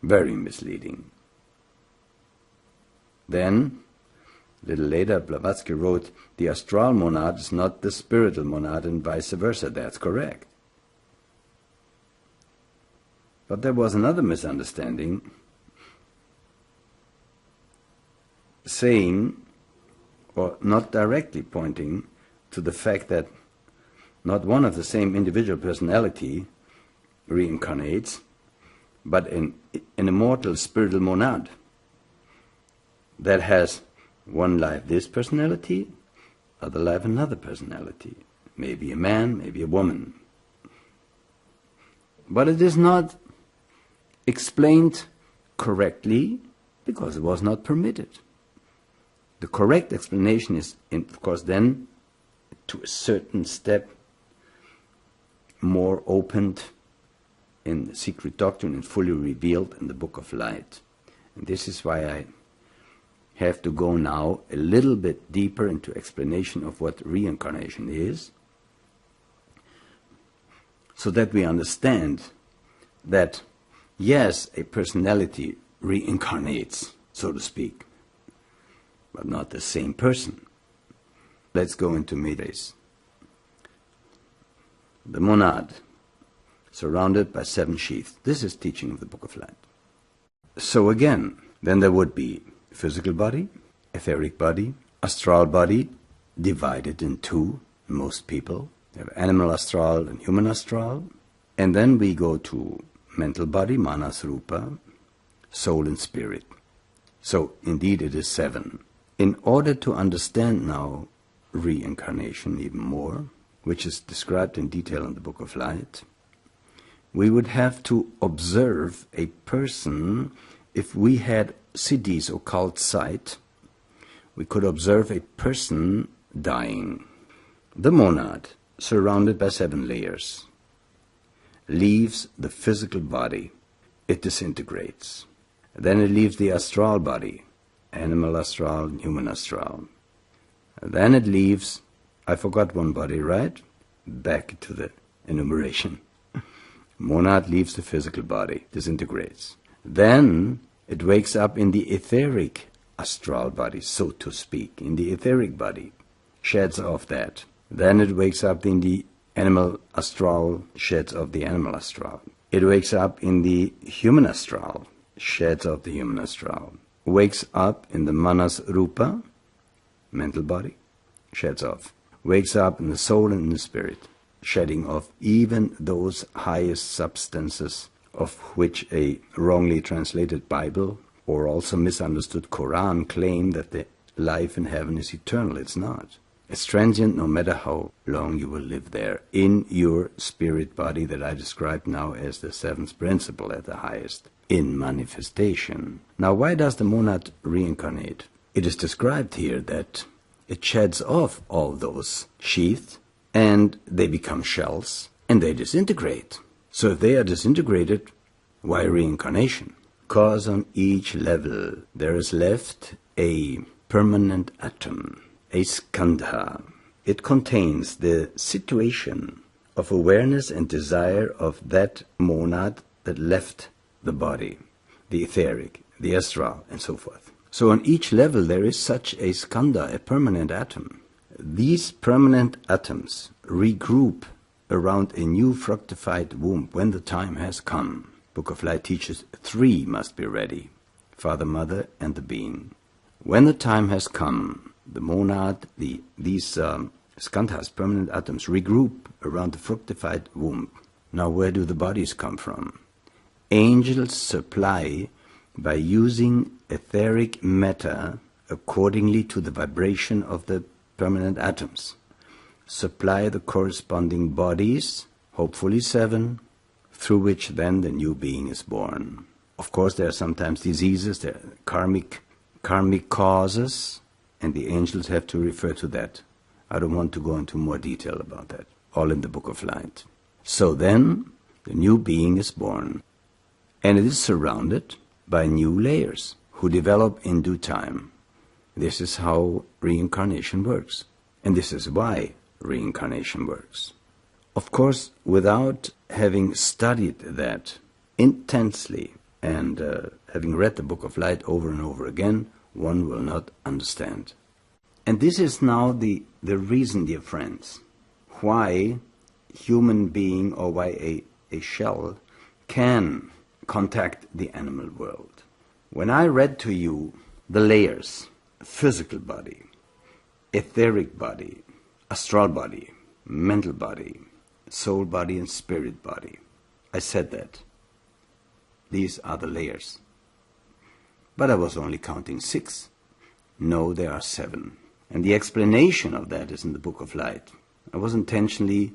Very misleading. Then, a little later, Blavatsky wrote, the astral monad is not the spiritual monad and vice versa. That's correct. But there was another misunderstanding, saying, or not directly pointing to the fact that not one of the same individual personality reincarnates, but an immortal spiritual monad that has one life this personality, other life another personality, maybe a man, maybe a woman. But it is not explained correctly because it was not permitted. The correct explanation is, of course, then to a certain step more opened in the secret doctrine and fully revealed in the Book of Light. And this is why I have to go now a little bit deeper into explanation of what reincarnation is, so that we understand that, yes, a personality reincarnates, so to speak, but not the same person. Let's go into Medes. The monad, surrounded by 7 sheaths. This is teaching of the Book of Light. So again, then there would be physical body, etheric body, astral body, divided in 2, most people. They have animal astral and human astral. And then we go to mental body, manas rupa, soul and spirit. So indeed it is 7. In order to understand now reincarnation even more, which is described in detail in the Book of Light, we would have to observe a person. If we had siddhis, occult sight, we could observe a person dying. The monad, surrounded by 7 layers, leaves the physical body. It disintegrates. Then it leaves the astral body, animal astral, human astral. Then it leaves, I forgot one body, right? Back to the enumeration. Monad leaves the physical body, disintegrates. Then it wakes up in the etheric astral body, so to speak, in the etheric body, sheds off that. Then it wakes up in the animal astral, sheds off the animal astral. It wakes up in the human astral, sheds off the human astral. Wakes up in the manas rupa, mental body, sheds off. Wakes up in the soul and in the spirit, shedding off even those highest substances of which a wrongly translated Bible or also misunderstood Quran claim that the life in heaven is eternal. It's not. It's transient no matter how long you will live there in your spirit body that I described now as the 7th principle at the highest, in manifestation. Now why does the monad reincarnate? It is described here that it sheds off all those sheaths and they become shells and they disintegrate. So if they are disintegrated, why reincarnation? Because on each level there is left a permanent atom, a skandha. It contains the situation of awareness and desire of that monad that left the body, the etheric, the astral, and so forth. So on each level there is such a skandha, a permanent atom. These permanent atoms regroup around a new fructified womb when the time has come. Book of Light teaches 3 must be ready, Father, Mother, and the being. When the time has come, the monad, these skandhas, permanent atoms, regroup around the fructified womb. Now where do the bodies come from? Angels supply, by using etheric matter accordingly to the vibration of the permanent atoms, supply the corresponding bodies, hopefully 7, through which then the new being is born. Of course there are sometimes diseases, there are karmic causes, and the angels have to refer to that. I don't want to go into more detail about that, all in the Book of Light. So then the new being is born, and it is surrounded by new layers who develop in due time. This is how reincarnation works, and this is why reincarnation works. Of course, without having studied that intensely, And having read the Book of Light over and over again, one will not understand. And this is now the reason, dear friends, why human being or why a shell can contact the animal world. When I read to you the layers, physical body, etheric body, astral body, mental body, soul body and spirit body, I said that. These are the layers. But I was only counting 6. No, there are 7. And the explanation of that is in the Book of Light. I was intentionally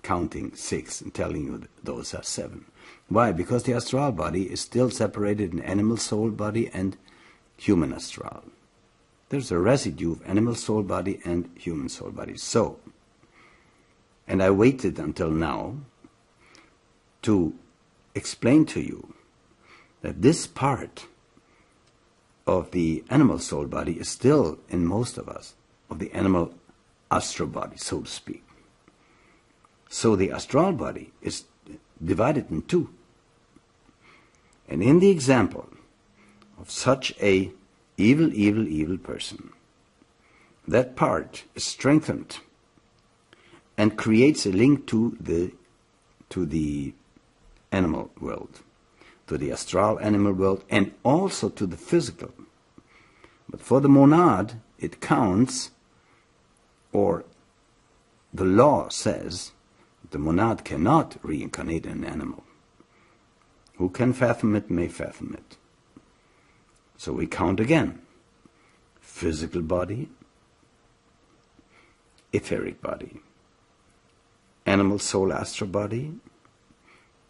counting 6 and telling you that those are 7. Why? Because the astral body is still separated in animal soul body and human astral. There's a residue of animal soul body and human soul body. So, and I waited until now to explain to you that this part of the animal soul body is still in most of us, of the animal astral body, so to speak. So the astral body is divided in 2. And in the example of such a evil person, that part is strengthened and creates a link to the animal world, to the astral animal world, and also to the physical. But for the monad, it counts, or the law says, the monad cannot reincarnate in an animal. Who can fathom it may fathom it. So we count again. Physical body, etheric body, animal soul astral body,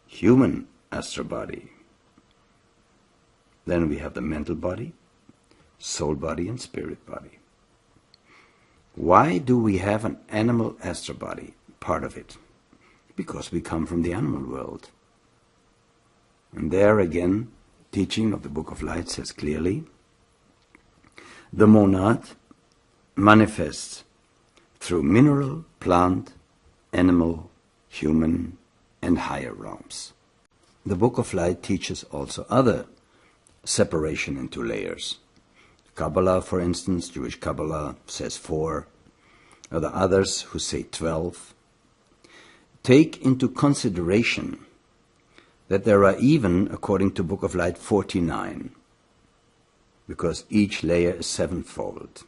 human astral body. Then we have the mental body, soul body and spirit body. Why do we have an animal astral body, part of it? Because we come from the animal world. And there again, teaching of the Book of Light says clearly, the monad manifests through mineral, plant, animal, human, and higher realms. The Book of Light teaches also other separation into layers. Kabbalah, for instance, Jewish Kabbalah says 4. Or the others who say 12. Take into consideration that there are even, according to Book of Light, 49, because each layer is 7-fold.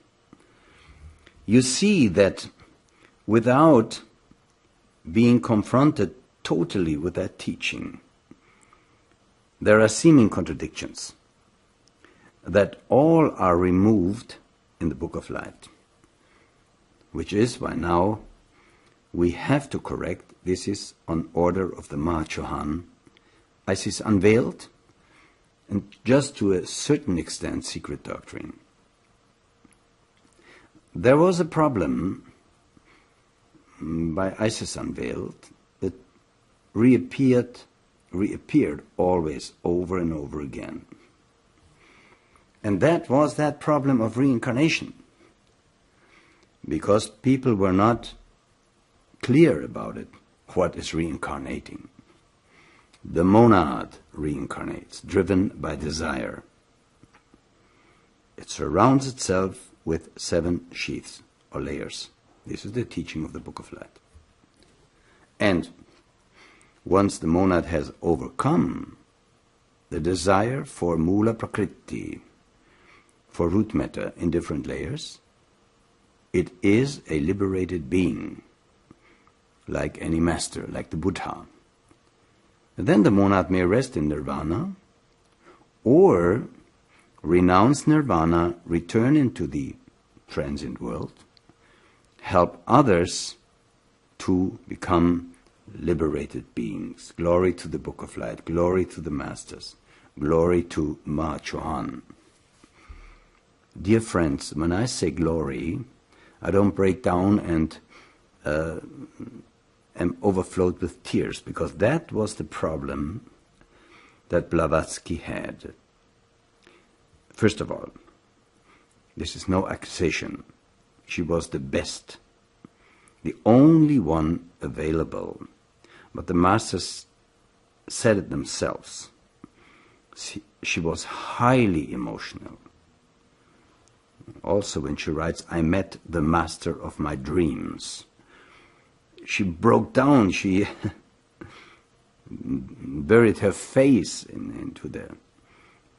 You see that without being confronted totally with that teaching, there are seeming contradictions that all are removed in the Book of Light, which is why now we have to correct. This is on order of the Mahachohan. As is unveiled, and just to a certain extent, secret doctrine. There was a problem by Isis unveiled that reappeared always over and over again. And that was that problem of reincarnation. Because people were not clear about it, what is reincarnating. The monad reincarnates, driven by desire. It surrounds itself with 7 sheaths or layers. This is the teaching of the Book of Light. And once the monad has overcome the desire for mula prakriti, for root matter in different layers, it is a liberated being, like any master, like the Buddha. And then the monad may rest in nirvana, or renounce nirvana, return into the transient world, help others to become liberated beings. Glory to the Book of Light, glory to the Masters, glory to Mahachohan. Dear friends, when I say glory, I don't break down and am overflowed with tears, because that was the problem that Blavatsky had. First of all, this is no accusation. She was the best, the only one available. But the masters said it themselves. she was highly emotional. Also when she writes, I met the master of my dreams. She broke down, she buried her face into the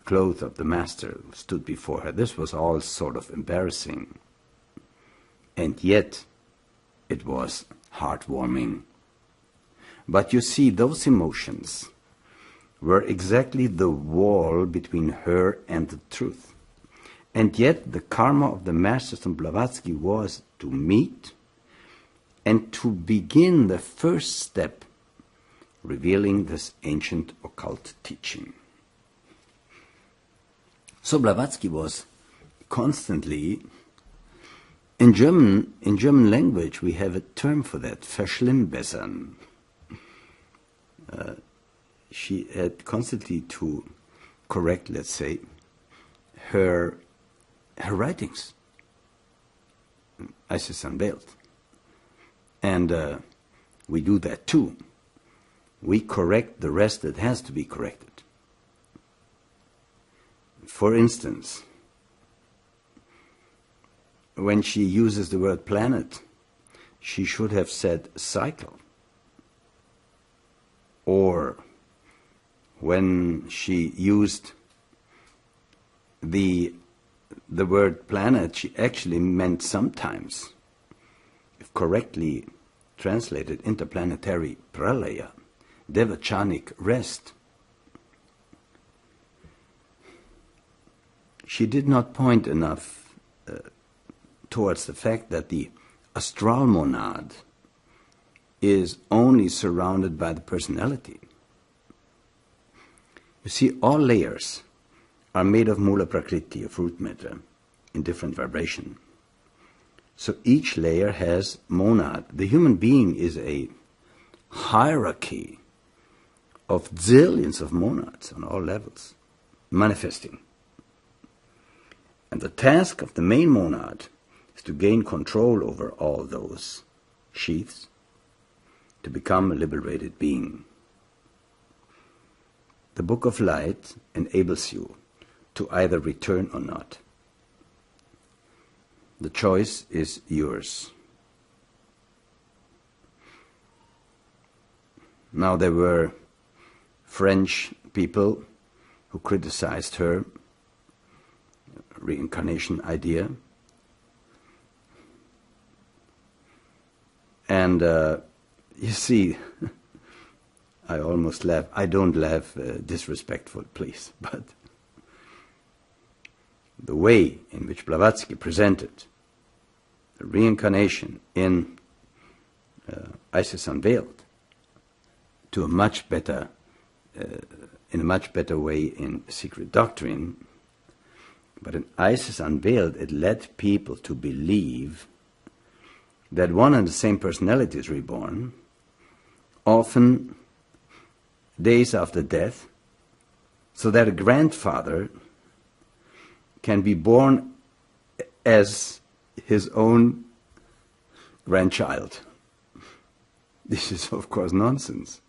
clothes of the master who stood before her. This was all sort of embarrassing. And yet it was heartwarming. But you see, those emotions were exactly the wall between her and the truth. And yet the karma of the masters from Blavatsky was to meet and to begin the first step, revealing this ancient occult teaching. So Blavatsky was constantly, in German language we have a term for that, verschlimmbessern. She had constantly to correct, let's say, her writings. Isis Unveiled. And we do that too. We correct the rest that has to be corrected. For instance, when she uses the word planet, she should have said cycle. Or when she used the word planet, she actually meant sometimes, if correctly translated, interplanetary pralaya, devachanic rest. She did not point enough towards the fact that the astral monad is only surrounded by the personality. You see, all layers are made of mula prakriti, of root matter, in different vibration. So each layer has monad. The human being is a hierarchy of zillions of monads on all levels, manifesting. And the task of the main monad is to gain control over all those sheaths, to become a liberated being. The Book of Light enables you to either return or not. The choice is yours. Now there were French people who criticized her reincarnation idea. And you see, I almost laugh. I don't laugh disrespectful, please, but the way in which Blavatsky presented the reincarnation in Isis Unveiled to a much better, in a much better way in Secret Doctrine, but in Isis Unveiled it led people to believe that one and the same personality is reborn, often days after death, so that a grandfather can be born as his own grandchild. This is, of course, nonsense.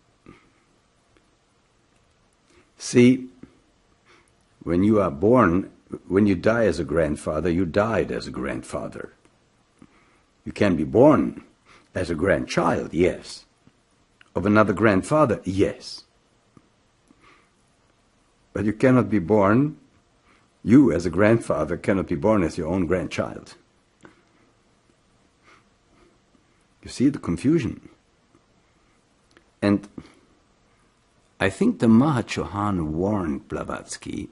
See, when you are born, when you die as a grandfather, you died as a grandfather. You can be born as a grandchild, yes. Of another grandfather, yes. But you cannot be born, you as a grandfather cannot be born as your own grandchild. You see the confusion? And I think the Mahachohan warned Blavatsky.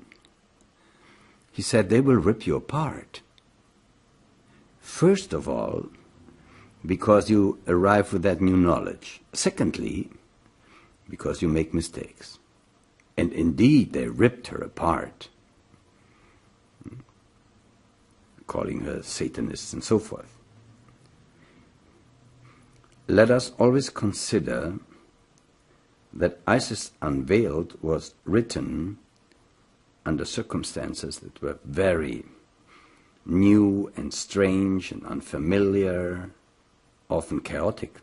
He said, they will rip you apart. First of all, because you arrive with that new knowledge. Secondly, because you make mistakes. And indeed, they ripped her apart, calling her Satanists and so forth. Let us always consider that Isis Unveiled was written under circumstances that were very new and strange and unfamiliar, often chaotic.